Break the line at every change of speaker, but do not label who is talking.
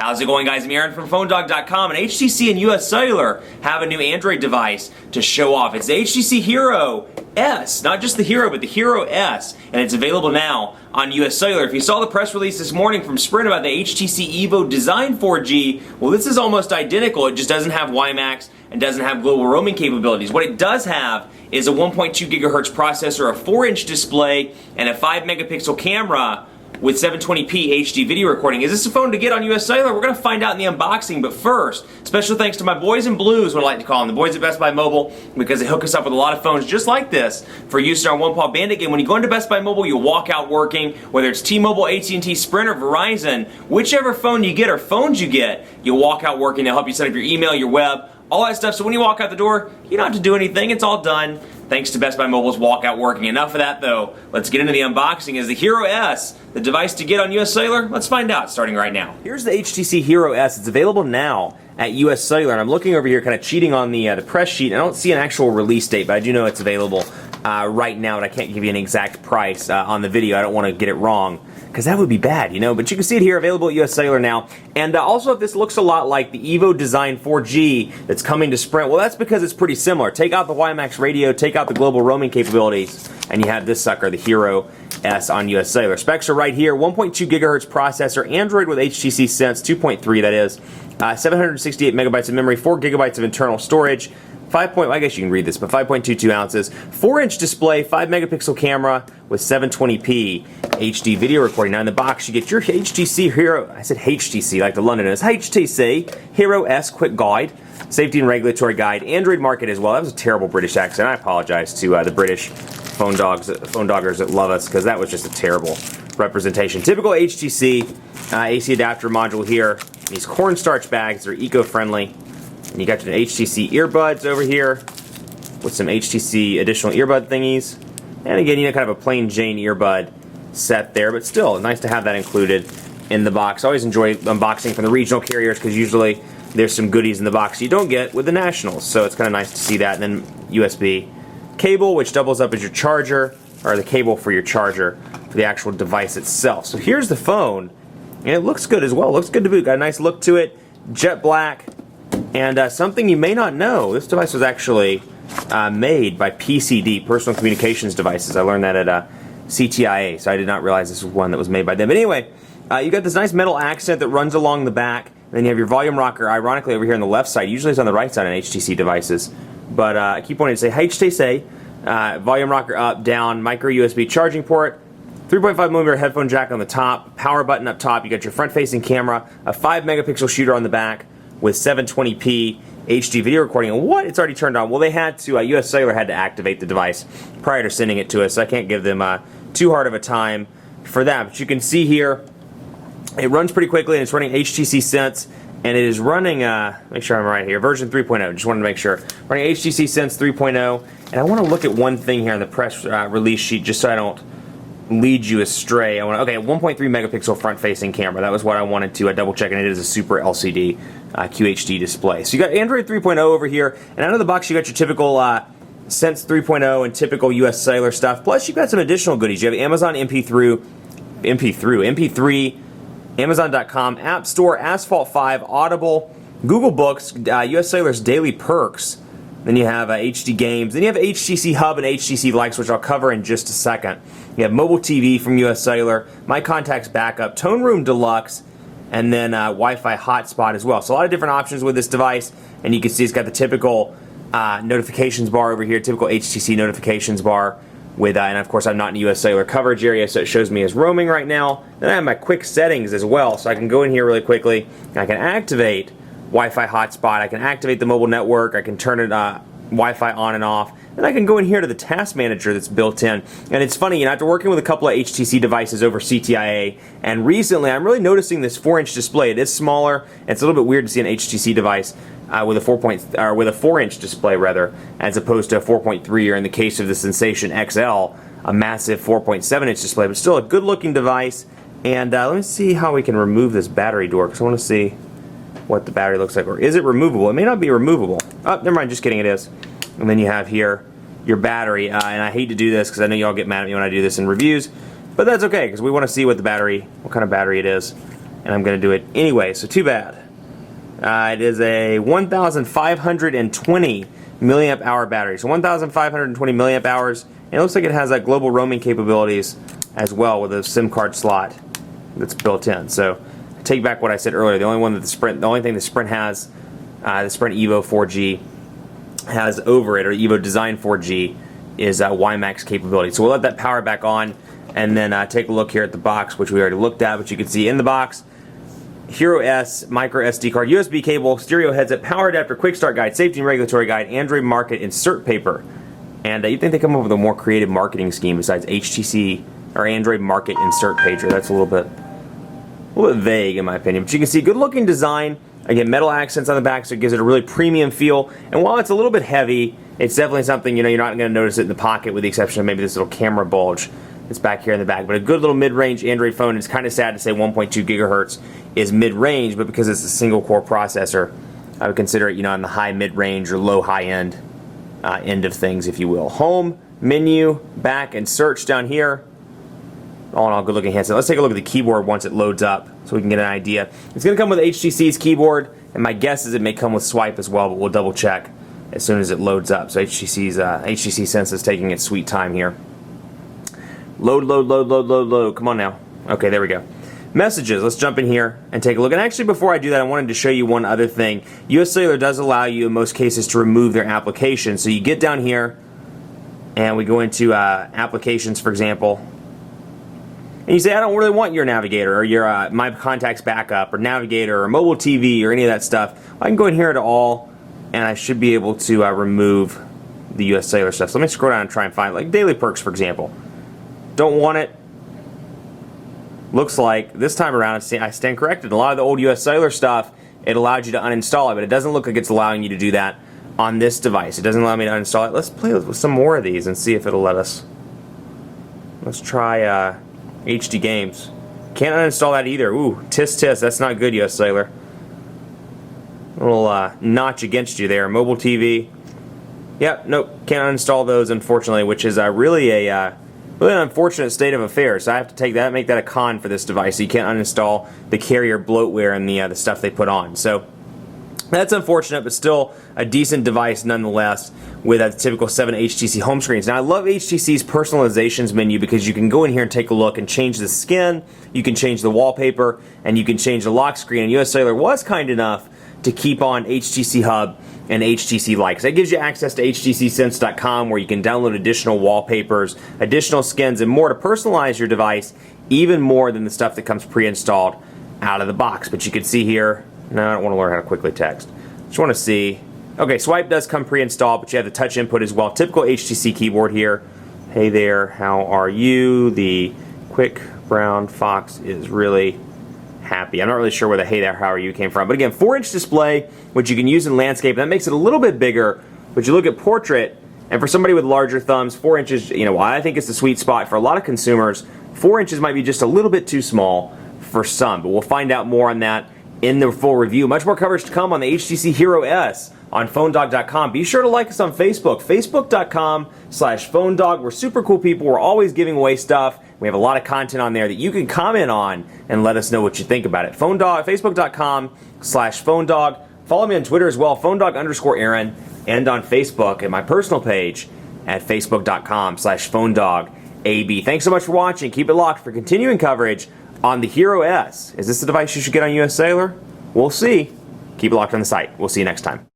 How's it going, guys? I'm Aaron from PhoneDog.com, and HTC and US Cellular have a new Android device to show off. It's the HTC Hero S, not just the Hero, but the Hero S, and it's available now on US Cellular. If you saw the press release this morning from Sprint about the HTC Evo Design 4G, well, this is almost identical. It just doesn't have WiMAX and doesn't have global roaming capabilities. What it does have is a 1.2 gigahertz processor, a 4-inch display, and a 5-megapixel camera with 720p HD video recording. Is this a phone to get on US Cellular? We're going to find out in the unboxing, but first, special thanks to my boys in blues, what I like to call them, the boys at Best Buy Mobile, because they hook us up with a lot of phones just like this for use in our One Paw Bandit game. When you go into Best Buy Mobile, you'll walk out working, whether it's T-Mobile, AT&T, Sprint, or Verizon, whichever phone you get or phones you get, you'll walk out working. They'll help you set up your email, your web, all that stuff. So when you walk out the door, you don't have to do anything. It's all done thanks to Best Buy Mobile's walkout working. Enough of that, though. Let's get into the unboxing. Is the Hero S the device to get on US Cellular? Let's find out, starting right now. Here's the HTC Hero S. It's available now at US Cellular, and I'm looking over here, kind of cheating on the press sheet. I don't see an actual release date, but I do know it's available right now, and I can't give you an exact price on the video. I don't want to get it wrong, because that would be bad, you know, but you can see it here, available at US Cellular now. And also, if this looks a lot like the Evo Design 4G that's coming to Sprint, well, that's because it's pretty similar. Take out the WiMAX radio, take out the global roaming capabilities, and you have this sucker, the Hero S on US Cellular. Specs are right here: 1.2 gigahertz processor, Android with HTC Sense 2.3, that is, 768 megabytes of memory, 4 gigabytes of internal storage, I guess you can read this, but 5.22 ounces, 4-inch display, 5-megapixel camera with 720p HD video recording. Now in the box you get your HTC Hero, I said HTC like the Londoners, HTC Hero S quick guide, safety and regulatory guide, Android market as well. That was a terrible British accent. I apologize to the British phone doggers that love us, because that was just a terrible representation. Typical HTC AC adapter module here. These cornstarch bags are eco-friendly. And you got your HTC earbuds over here with some HTC additional earbud thingies. And again, you know, kind of a plain Jane earbud set there, but still nice to have that included in the box. I always enjoy unboxing from the regional carriers, because usually there's some goodies in the box you don't get with the nationals. So it's kind of nice to see that. And then USB cable, which doubles up as your charger, or the cable for your charger for the actual device itself. So here's the phone, and it looks good as well. It looks good to boot. Got a nice look to it. Jet black. And something you may not know, this device was actually made by PCD, Personal Communications Devices. I learned that at CTIA, so I did not realize this was one that was made by them. But anyway, you got this nice metal accent that runs along the back. And then you have your volume rocker, ironically, over here on the left side. Usually it's on the right side on HTC devices. But I keep wanting to say HTC, volume rocker up, down, micro USB charging port, 3.5mm headphone jack on the top, power button up top. You got your front-facing camera, a 5-megapixel shooter on the back, with 720p HD video recording. And what? It's already turned on. Well, they had to, US Cellular had to activate the device prior to sending it to us, so I can't give them too hard of a time for that. But you can see here, it runs pretty quickly, and it's running HTC Sense, and it is running, make sure I'm right here, version 3.0. Just wanted to make sure. Running HTC Sense 3.0, and I want to look at one thing here on the press release sheet, just so I don't lead you astray. Okay, 1.3 megapixel front-facing camera. That was what I wanted to double check, and it is a super LCD QHD display. So you got Android 3.0 over here, and out of the box you got your typical Sense 3.0 and typical US Cellular stuff. Plus you've got some additional goodies. You have Amazon MP3, Amazon.com, App Store, Asphalt 5, Audible, Google Books, US Cellular's daily perks. Then you have HD Games. Then you have HTC Hub and HTC Likes, which I'll cover in just a second. You have mobile TV from US Cellular, My Contacts Backup, Tone Room Deluxe, and then Wi-Fi hotspot as well. So a lot of different options with this device, and you can see it's got the typical notifications bar over here, typical HTC notifications bar with, and of course I'm not in the US Cellular coverage area, so it shows me as roaming right now. Then I have my quick settings as well, so I can go in here really quickly, and I can activate Wi-Fi hotspot, I can activate the mobile network, I can turn it Wi-Fi on and off. Then I can go in here to the task manager that's built in. And it's funny, you know, after working with a couple of HTC devices over CTIA, and recently I'm really noticing this 4-inch display. It is smaller, and it's a little bit weird to see an HTC device with a 4-inch display rather, as opposed to a 4.3, or in the case of the Sensation XL, a massive 4.7-inch display, but still a good-looking device. And let me see how we can remove this battery door, because I want to see what the battery looks like. Or is it removable? It may not be removable. Oh, never mind, just kidding, it is. And then you have here your battery, and I hate to do this because I know y'all get mad at me when I do this in reviews, but that's okay, because we want to see what kind of battery it is. and I'm going to do it anyway, so too bad. It is a 1,520 milliamp hour battery, so 1,520 milliamp hours, and it looks like it has global roaming capabilities as well with a SIM card slot that's built in. So I take back what I said earlier. The only thing the Sprint has, the Sprint Evo 4G has over it, or Evo Design 4G, is WiMAX capability. So we'll let that power back on, and then take a look here at the box, which we already looked at, but you can see in the box, Hero S, micro SD card, USB cable, stereo headset, power adapter, quick start guide, safety and regulatory guide, Android market insert paper. And you'd think they come up with a more creative marketing scheme besides HTC or Android market insert pager. That's a little bit vague in my opinion. But you can see good looking design. Again, metal accents on the back, so it gives it a really premium feel. And while it's a little bit heavy, it's definitely something, you're not going to notice it in the pocket, with the exception of maybe this little camera bulge that's back here in the back. But a good little mid-range Android phone. It's kind of sad to say 1.2 gigahertz is mid-range, but because it's a single-core processor, I would consider it, in the high mid-range or low high-end end of things, if you will. Home, menu, back, and search down here. All in all, good-looking handset. Let's take a look at the keyboard once it loads up, so we can get an idea. It's going to come with HTC's keyboard, and my guess is it may come with swipe as well, but we'll double-check as soon as it loads up. So HTC Sense is taking its sweet time here. Load. Come on now. Okay, there we go. Messages. Let's jump in here and take a look. And actually, before I do that, I wanted to show you one other thing. US Cellular does allow you, in most cases, to remove their applications. So you get down here, and we go into applications, for example. And you say, I don't really want your navigator, or your My Contacts backup, or navigator, or mobile TV, or any of that stuff. I can go in here to all, and I should be able to remove the US Cellular stuff. So let me scroll down and try and find, like, daily perks, for example. Don't want it. Looks like this time around I stand corrected. A lot of the old US Cellular stuff, it allowed you to uninstall it, but it doesn't look like it's allowing you to do that on this device. It doesn't allow me to uninstall it. Let's play with some more of these and see if it'll let us. Let's try HD games. Can't uninstall that either. Ooh, tisk. That's not good, US Cellular. A little notch against you there. Mobile TV. Yep, nope. Can't uninstall those, unfortunately, which is really an unfortunate state of affairs. So I have to take that, make that a con for this device. So you can't uninstall the carrier bloatware and the stuff they put on. So that's unfortunate, but still a decent device nonetheless, with a typical 7 HTC home screens. Now I love HTC's personalizations menu because you can go in here and take a look and change the skin, you can change the wallpaper, and you can change the lock screen. And US Cellular was kind enough to keep on HTC Hub and HTC Likes. That gives you access to HTCSense.com, where you can download additional wallpapers, additional skins, and more to personalize your device, even more than the stuff that comes pre-installed out of the box. But you can see here, no, I don't want to learn how to quickly text. Just want to see. Okay, swipe does come pre-installed, but you have the touch input as well. Typical HTC keyboard here. Hey there, how are you? The quick brown fox is really happy. I'm not really sure where the hey there, how are you came from. But again, 4-inch display, which you can use in landscape. That makes it a little bit bigger, but you look at portrait, and for somebody with larger thumbs, 4 inches, I think it's the sweet spot for a lot of consumers. 4 inches might be just a little bit too small for some, but we'll find out more on that in the full review. Much more coverage to come on the HTC Hero S on PhoneDog.com. Be sure to like us on Facebook, Facebook.com/PhoneDog. We're super cool people. We're always giving away stuff. We have a lot of content on there that you can comment on and let us know what you think about it. Facebook.com/PhoneDog. Follow me on Twitter as well, PhoneDog_Aaron, and on Facebook at my personal page at Facebook.com/PhoneDogAB. Thanks so much for watching. Keep it locked for continuing coverage on the Hero S. Is this the device you should get on US Cellular? We'll see. Keep it locked on the site. We'll see you next time.